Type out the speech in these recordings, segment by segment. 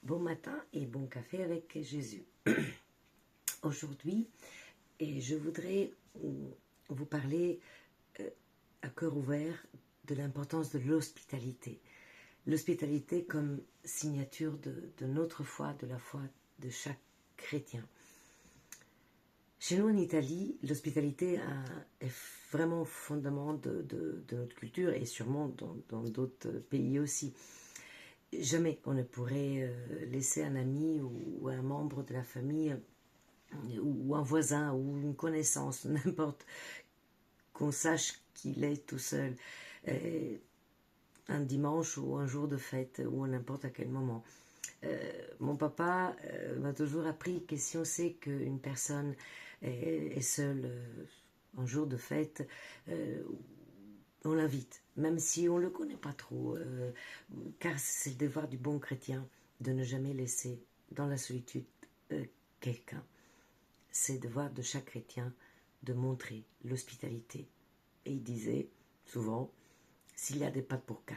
Bon matin et bon café avec Jésus. Aujourd'hui, je voudrais vous parler à cœur ouvert de l'importance de l'hospitalité. L'hospitalité comme signature de notre foi, de la foi de chaque chrétien. Chez nous en Italie, l'hospitalité est vraiment fondament de notre culture et sûrement dans d'autres pays aussi. Jamais on ne pourrait laisser un ami ou un membre de la famille ou un voisin ou une connaissance, n'importe, qu'on sache qu'il est tout seul un dimanche ou un jour de fête ou à n'importe à quel moment. Mon papa m'a toujours appris que si on sait qu'une personne est seule un jour de fête, on l'invite, même si on ne le connaît pas trop, car c'est le devoir du bon chrétien de ne jamais laisser dans la solitude quelqu'un. C'est le devoir de chaque chrétien de montrer l'hospitalité. Et il disait souvent, s'il y a des pâtes pour 4,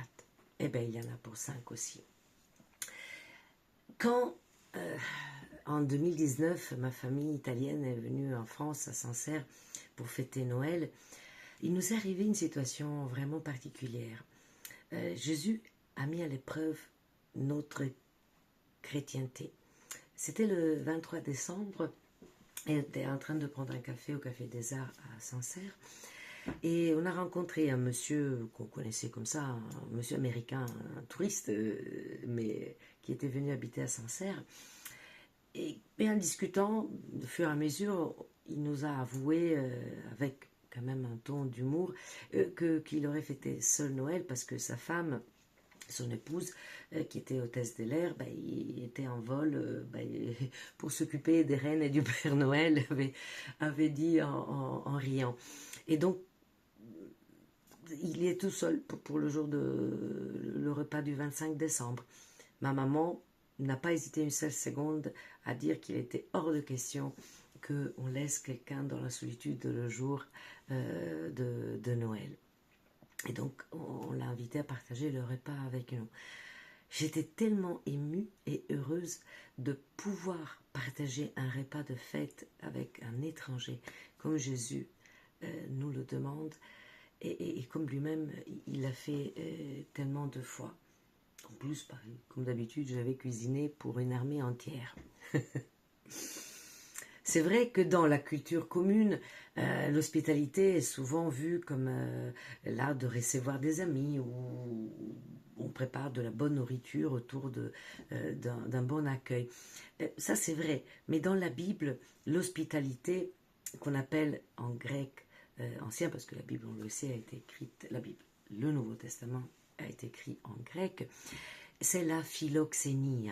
eh bien il y en a pour 5 aussi. Quand en 2019, ma famille italienne est venue en France, à Sancerre, pour fêter Noël, il nous est arrivé une situation vraiment particulière. Jésus a mis à l'épreuve notre chrétienté. C'était le 23 décembre, et on était en train de prendre un café au Café des Arts à Sancerre, et on a rencontré un monsieur qu'on connaissait comme ça, un monsieur américain, un touriste, mais qui était venu habiter à Sancerre. Et en discutant, de fur et à mesure, il nous a avoué, avec quand même un ton d'humour, qu'il aurait fêté seul Noël parce que sa femme, son épouse, qui était hôtesse de l'air, il était en vol pour s'occuper des reines et du Père Noël, avait dit en riant. Et donc, il est tout seul pour le jour le repas du 25 décembre. Ma maman n'a pas hésité une seule seconde à dire qu'il était hors de question qu'on laisse quelqu'un dans la solitude le jour de Noël. Et donc, on l'a invité à partager le repas avec nous. J'étais tellement émue et heureuse de pouvoir partager un repas de fête avec un étranger, comme Jésus nous le demande, et comme lui-même, il l'a fait tellement de fois. En plus, comme d'habitude, j'avais cuisiné pour une armée entière. C'est vrai que dans la culture commune, l'hospitalité est souvent vue comme l'art de recevoir des amis, où on prépare de la bonne nourriture autour d'un bon accueil. Ça, c'est vrai. Mais dans la Bible, l'hospitalité, qu'on appelle en grec ancien, parce que la Bible, on le sait, a été écrite, la Bible, le Nouveau Testament a été écrit en grec, c'est la philoxénie.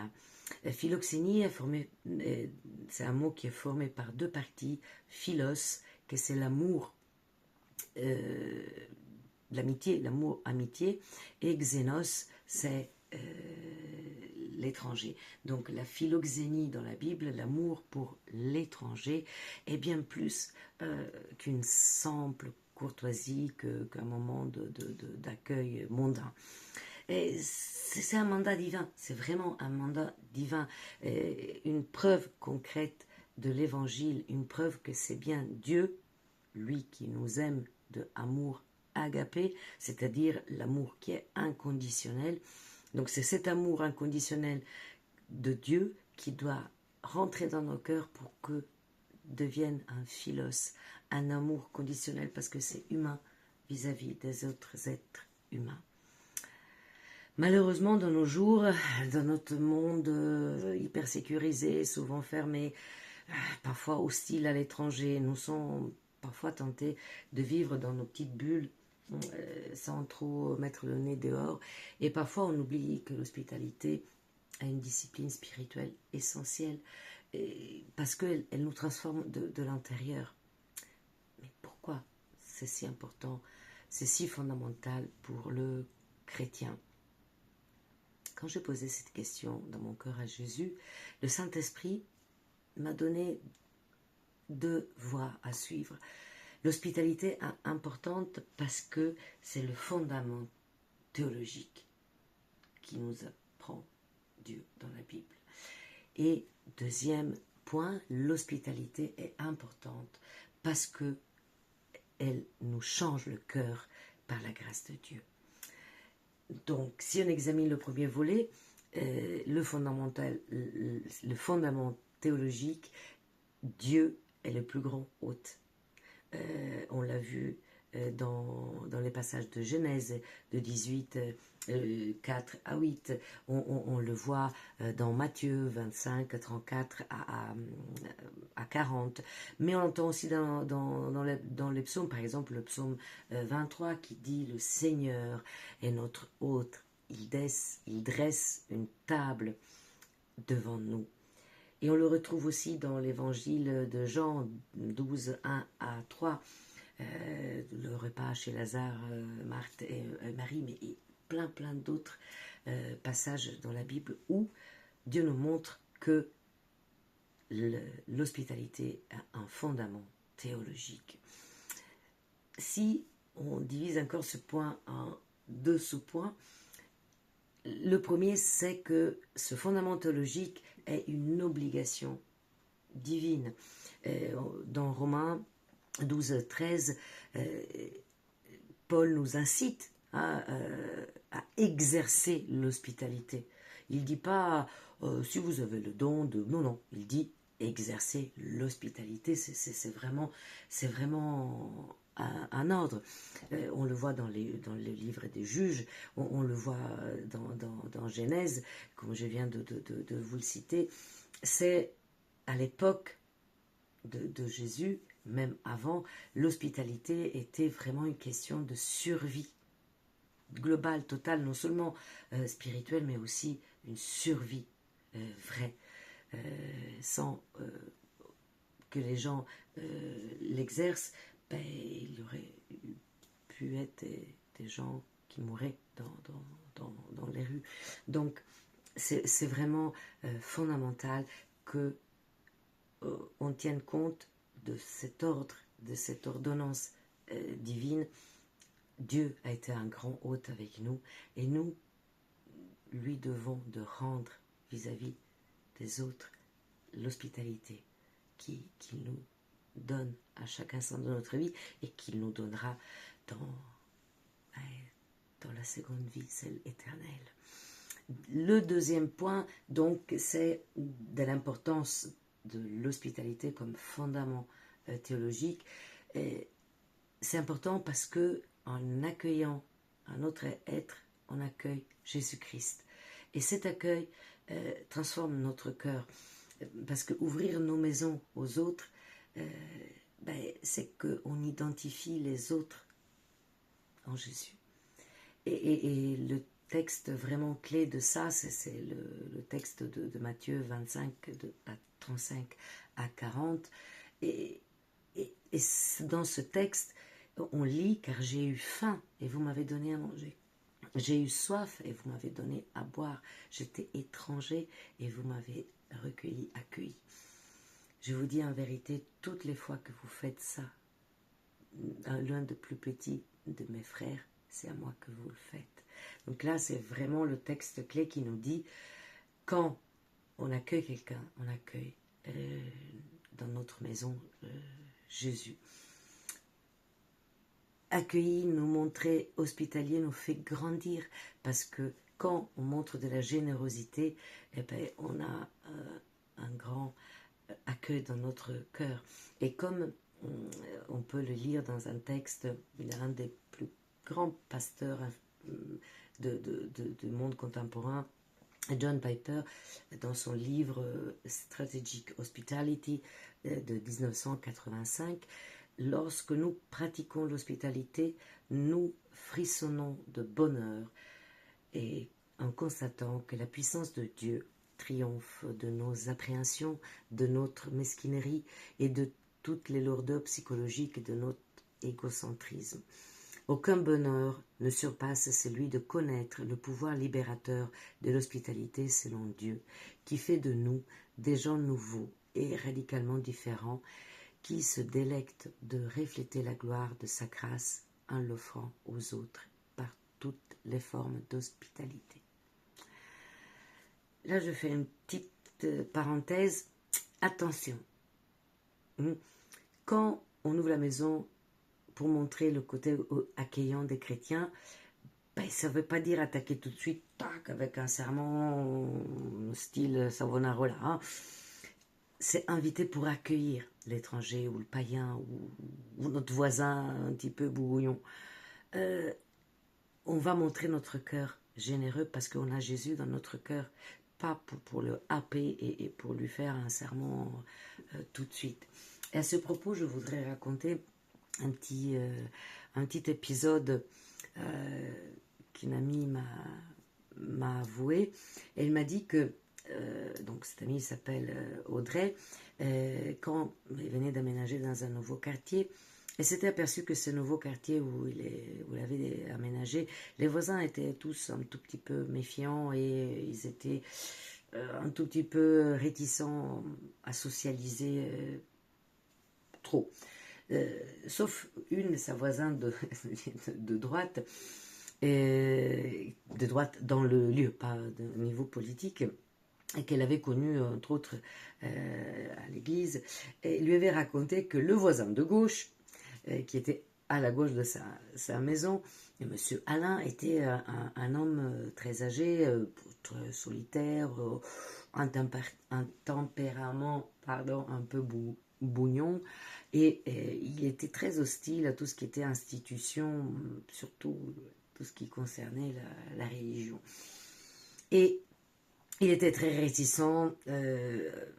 Philoxénie c'est un mot qui est formé par deux parties. Philos, que c'est l'amour, l'amitié, l'amour amitié, et xénos, c'est l'étranger. Donc la philoxénie dans la Bible, l'amour pour l'étranger, est bien plus qu'une simple courtoisie, qu'un moment d'accueil mondain. C'est un mandat divin, c'est vraiment un mandat divin, une preuve concrète de l'évangile, une preuve que c'est bien Dieu, lui qui nous aime de amour agapé, c'est-à-dire l'amour qui est inconditionnel. Donc c'est cet amour inconditionnel de Dieu qui doit rentrer dans nos cœurs pour que devienne un philos, un amour conditionnel, parce que c'est humain vis-à-vis des autres êtres humains. Malheureusement, dans nos jours, dans notre monde hyper sécurisé, souvent fermé, parfois hostile à l'étranger, nous sommes parfois tentés de vivre dans nos petites bulles sans trop mettre le nez dehors. Et parfois, on oublie que l'hospitalité a une discipline spirituelle essentielle parce qu'elle nous transforme de l'intérieur. Mais pourquoi c'est si important, c'est si fondamental pour le chrétien? Quand j'ai posé cette question dans mon cœur à Jésus, le Saint-Esprit m'a donné deux voies à suivre. L'hospitalité est importante parce que c'est le fondament théologique qui nous apprend Dieu dans la Bible. Et deuxième point, l'hospitalité est importante parce que elle nous change le cœur par la grâce de Dieu. Donc, si on examine le premier volet, le fondament théologique, Dieu est le plus grand hôte. On l'a vu dans les passages de Genèse, de 18, 4 à 8. On le voit dans Matthieu 25, 34 à 40. Mais on l'entend aussi dans les psaumes, par exemple le psaume 23 qui dit « Le Seigneur est notre hôte, il dresse une table devant nous ». Et on le retrouve aussi dans l'évangile de Jean 12, 1 à 3, le repas chez Lazare, Marthe et Marie, mais plein d'autres passages dans la Bible où Dieu nous montre que l'hospitalité a un fondament théologique. Si on divise encore ce point en 2 sous-points, le premier, c'est que ce fondament théologique est une obligation divine. Dans Romains 12, 13, Paul nous incite à exercer l'hospitalité. Il ne dit pas si vous avez le don de... Non, il dit exercer l'hospitalité. C'est vraiment un ordre. On le voit dans le livre des juges, on le voit dans Genèse, comme je viens de vous le citer. C'est à l'époque de Jésus, même avant, l'hospitalité était vraiment une question de survie globale, totale, non seulement spirituelle, mais aussi une survie vraie, sans que les gens l'exercent. Il aurait pu être des gens qui mouraient dans les rues. Donc, c'est vraiment fondamental que on tienne compte de cet ordre, de cette ordonnance divine. Dieu a été un grand hôte avec nous et nous lui devons de rendre vis-à-vis des autres l'hospitalité qu'il nous donne à chaque instant de notre vie et qu'il nous donnera dans la seconde vie, celle éternelle. Le deuxième point, donc, c'est de l'importance de l'hospitalité comme fondament théologique. C'est important parce que en accueillant un autre être, on accueille Jésus-Christ. Et cet accueil transforme notre cœur. Parce que ouvrir nos maisons aux autres, c'est qu'on identifie les autres en Jésus. Et le texte vraiment clé de ça, c'est le texte de Matthieu 25, 35 à 40. Et dans ce texte, on lit « Car j'ai eu faim et vous m'avez donné à manger. J'ai eu soif et vous m'avez donné à boire. J'étais étranger et vous m'avez accueilli. » Je vous dis en vérité, toutes les fois que vous faites ça, l'un des plus petits de mes frères, c'est à moi que vous le faites. Donc là, c'est vraiment le texte clé qui nous dit, quand on accueille quelqu'un, on accueille dans notre maison Jésus. Accueillir, nous montrer hospitalier nous fait grandir parce que quand on montre de la générosité, on a un grand accueil dans notre cœur. Et comme on peut le lire dans un texte, il est un des plus grands pasteurs du monde contemporain, John Piper, dans son livre Strategic Hospitality de 1985, lorsque nous pratiquons l'hospitalité, nous frissonnons de bonheur et en constatant que la puissance de Dieu triomphe de nos appréhensions, de notre mesquinerie et de toutes les lourdeurs psychologiques de notre égocentrisme. Aucun bonheur ne surpasse celui de connaître le pouvoir libérateur de l'hospitalité selon Dieu, qui fait de nous des gens nouveaux et radicalement différents, qui se délectent de refléter la gloire de sa grâce en l'offrant aux autres par toutes les formes d'hospitalité. Là, je fais une petite petite parenthèse, attention. Quand on ouvre la maison pour montrer le côté accueillant des chrétiens, ben, ça ne veut pas dire attaquer tout de suite tac, avec un sermon style Savonarola. Hein. C'est inviter pour accueillir l'étranger ou le païen ou notre voisin un petit peu bouillon. On va montrer notre cœur généreux parce qu'on a Jésus dans notre cœur, pas pour le happer et pour lui faire un sermon tout de suite. Et à ce propos, je voudrais raconter un petit épisode qu'une amie m'a avoué. Elle m'a dit que, donc cette amie s'appelle Audrey, quand elle venait d'aménager dans un nouveau quartier, elle s'était aperçue que ce nouveau quartier où elle avait aménagé, les voisins étaient tous un tout petit peu méfiants et ils étaient un tout petit peu réticents à socialiser trop. Sauf sa voisine de droite dans le lieu, pas au niveau politique, et qu'elle avait connu entre autres à l'église, et lui avait raconté que le voisin de gauche, qui était à la gauche de sa maison, et monsieur Alain était un homme très âgé, très solitaire, un tempérament un peu bougnon, et il était très hostile à tout ce qui était institution, surtout tout ce qui concernait la religion. Et il était très réticent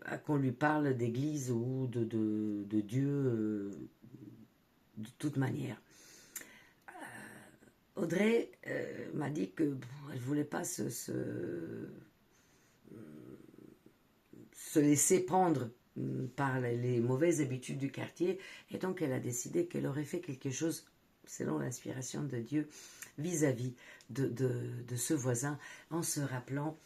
à qu'on lui parle d'église ou de Dieu de toute manière. Audrey m'a dit que elle ne voulait pas se laisser prendre par les mauvaises habitudes du quartier, et donc elle a décidé qu'elle aurait fait quelque chose selon l'inspiration de Dieu vis-à-vis de ce voisin, en se rappelant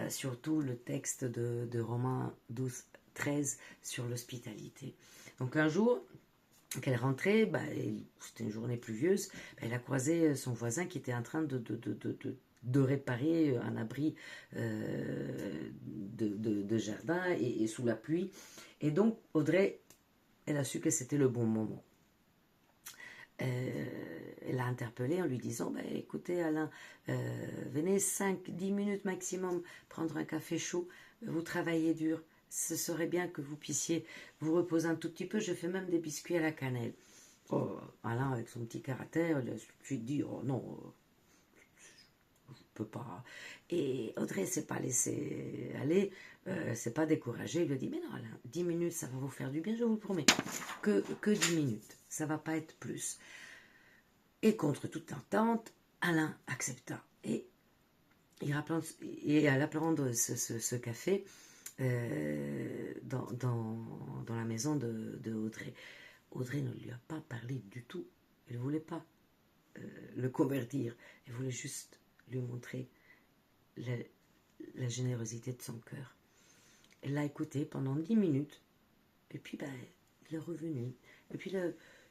surtout le texte de Romains 12, 13 sur l'hospitalité. Donc un jour qu'elle rentrait, c'était une journée pluvieuse, elle a croisé son voisin qui était en train de réparer un abri de jardin et sous la pluie. Et donc Audrey, elle a su que c'était le bon moment. Elle l'a interpellé en lui disant écoutez Alain, venez 5-10 minutes maximum prendre un café chaud, vous travaillez dur, ce serait bien que vous puissiez vous reposer un tout petit peu, je fais même des biscuits à la cannelle. Alain, avec son petit caractère, il a tout de suite dit oh non, je peux pas. Et Audrey ne s'est pas laissée aller, s'est pas découragée, il lui a dit mais non Alain, 10 minutes ça va vous faire du bien, je vous le promets, que 10 minutes, ça va pas être plus. Et contre toute attente, Alain accepta. Et à l'appelant de ce café dans la maison de Audrey. Audrey ne lui a pas parlé du tout. Elle ne voulait pas le convertir. Elle voulait juste lui montrer la générosité de son cœur. Elle l'a écouté pendant 10 minutes. Et puis, il est revenu. Et puis,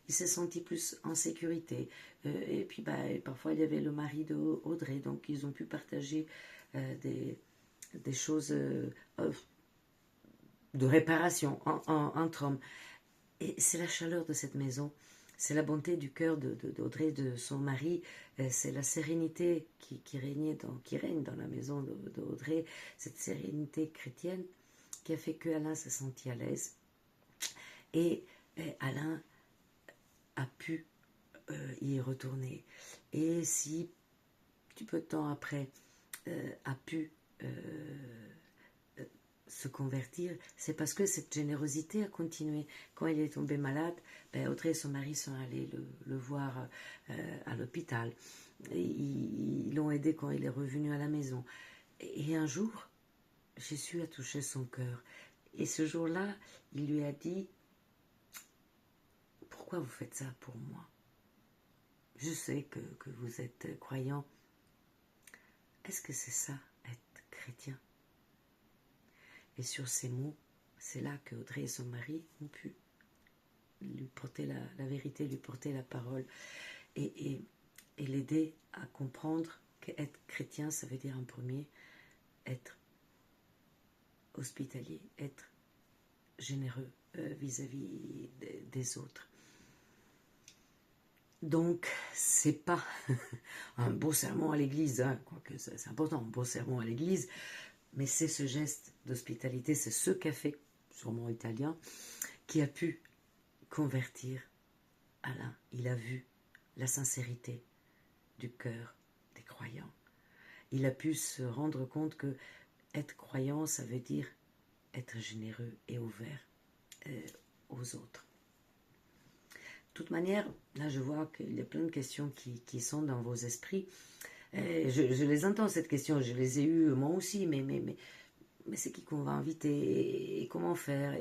il s'est senti plus en sécurité. Et puis, parfois, il y avait le mari d'Audrey. Donc, ils ont pu partager des choses de réparation entre hommes. Et c'est la chaleur de cette maison. C'est la bonté du cœur d'Audrey, de son mari. C'est la sérénité qui règne dans la maison d'Audrey. Cette sérénité chrétienne qui a fait que Alain s'est senti à l'aise. Et Alain a pu y retourner. Et si, un peu de temps après, a pu se convertir, c'est parce que cette générosité a continué. Quand il est tombé malade, Audrey et son mari sont allés le voir à l'hôpital. Ils l'ont aidé quand il est revenu à la maison. Et un jour, Jésus a touché son cœur. Et ce jour-là, il lui a dit « Pourquoi vous faites ça pour moi? Je sais que vous êtes croyant. Est-ce que c'est ça, être chrétien ?» Et sur ces mots, c'est là que Audrey et son mari ont pu lui porter la vérité, lui porter la parole et l'aider à comprendre qu'être chrétien, ça veut dire en premier être hospitalier, être généreux vis-à-vis des autres. Donc, c'est pas un beau sermon à l'église, hein, quoique c'est important, un beau sermon à l'église, mais c'est ce geste d'hospitalité, c'est ce café, sûrement italien, qui a pu convertir Alain. Il a vu la sincérité du cœur des croyants. Il a pu se rendre compte que être croyant, ça veut dire être généreux et ouvert aux autres. De toute manière, là je vois qu'il y a plein de questions qui sont dans vos esprits. Je les entends, cette question, je les ai eues moi aussi, mais c'est qui qu'on va inviter et comment faire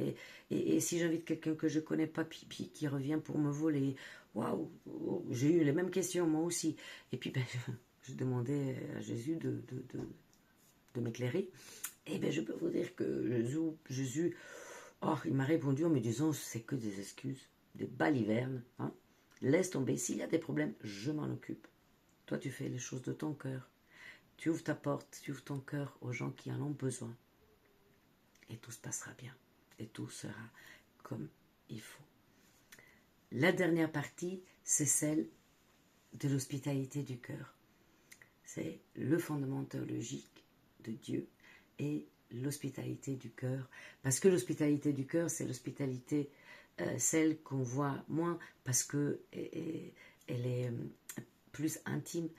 et si j'invite quelqu'un que je ne connais pas, puis qui revient pour me voler, waouh, j'ai eu les mêmes questions moi aussi. Et puis je demandais à Jésus de m'éclairer. Et bien je peux vous dire que Jésus il m'a répondu en me disant, c'est que des excuses, des balivernes, hein. Laisse tomber, s'il y a des problèmes, je m'en occupe. Toi, tu fais les choses de ton cœur. Tu ouvres ta porte, tu ouvres ton cœur aux gens qui en ont besoin. Et tout se passera bien. Et tout sera comme il faut. La dernière partie, c'est celle de l'hospitalité du cœur. C'est le fondement théologique de Dieu et l'hospitalité du cœur. Parce que l'hospitalité du cœur, c'est l'hospitalité, celle qu'on voit moins, parce que elle est plus intime.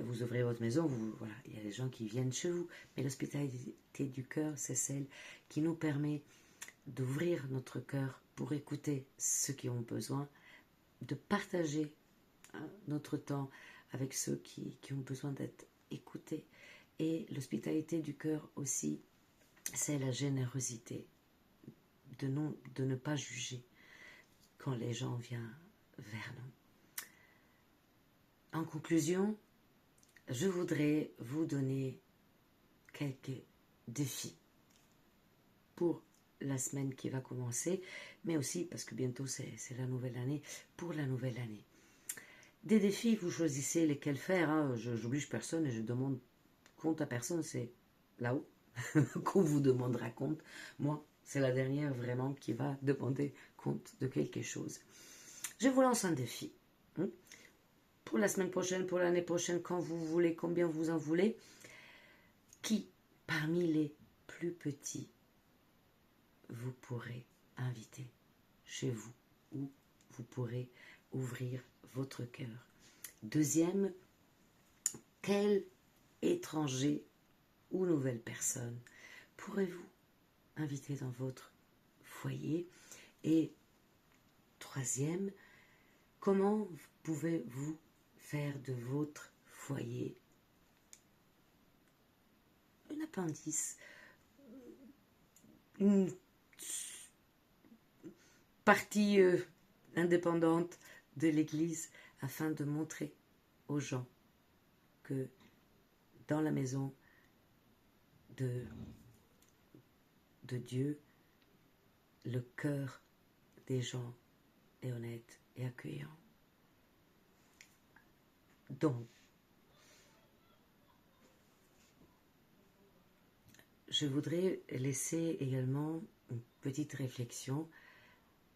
Vous ouvrez votre maison, voilà, il y a des gens qui viennent chez vous, mais l'hospitalité du cœur, c'est celle qui nous permet d'ouvrir notre cœur pour écouter ceux qui ont besoin, de partager notre temps avec ceux qui ont besoin d'être écoutés. Et l'hospitalité du cœur aussi, c'est la générosité, de ne pas juger quand les gens viennent vers nous. En conclusion, je voudrais vous donner quelques défis pour la semaine qui va commencer, mais aussi parce que bientôt c'est la nouvelle année, pour la nouvelle année. Des défis, vous choisissez lesquels faire, hein. J'oblige personne et je demande compte à personne, c'est là-haut qu'on vous demandera compte. Moi, c'est la dernière vraiment qui va demander compte de quelque chose. Je vous lance un défi. Pour la semaine prochaine, pour l'année prochaine, quand vous voulez, combien vous en voulez. Qui, parmi les plus petits, vous pourrez inviter chez vous, où vous pourrez ouvrir votre cœur. Deuxième, quel étranger ou nouvelle personne pourrez-vous inviter dans votre foyer? Et troisième, comment pouvez-vous faire de votre foyer un appendice, une partie indépendante de l'Église, afin de montrer aux gens que dans la maison de Dieu, le cœur des gens est honnête et accueillant. Donc, je voudrais laisser également une petite réflexion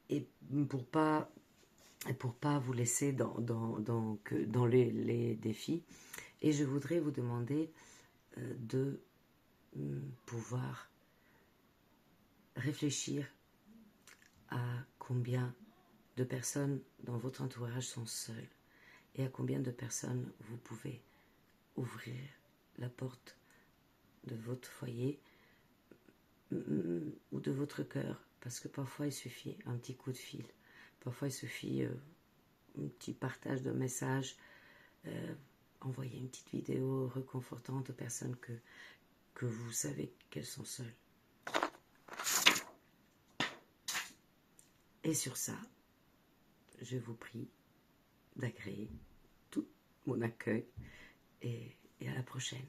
et pour pas vous laisser dans les défis. Et je voudrais vous demander de pouvoir réfléchir à combien de personnes dans votre entourage sont seules et à combien de personnes vous pouvez ouvrir la porte de votre foyer ou de votre cœur, parce que parfois il suffit un petit coup de fil, parfois il suffit un petit partage d'un message, envoyer une petite vidéo réconfortante aux personnes que vous savez qu'elles sont seules. Et sur ça, je vous prie d'agréer tout mon accueil et à la prochaine.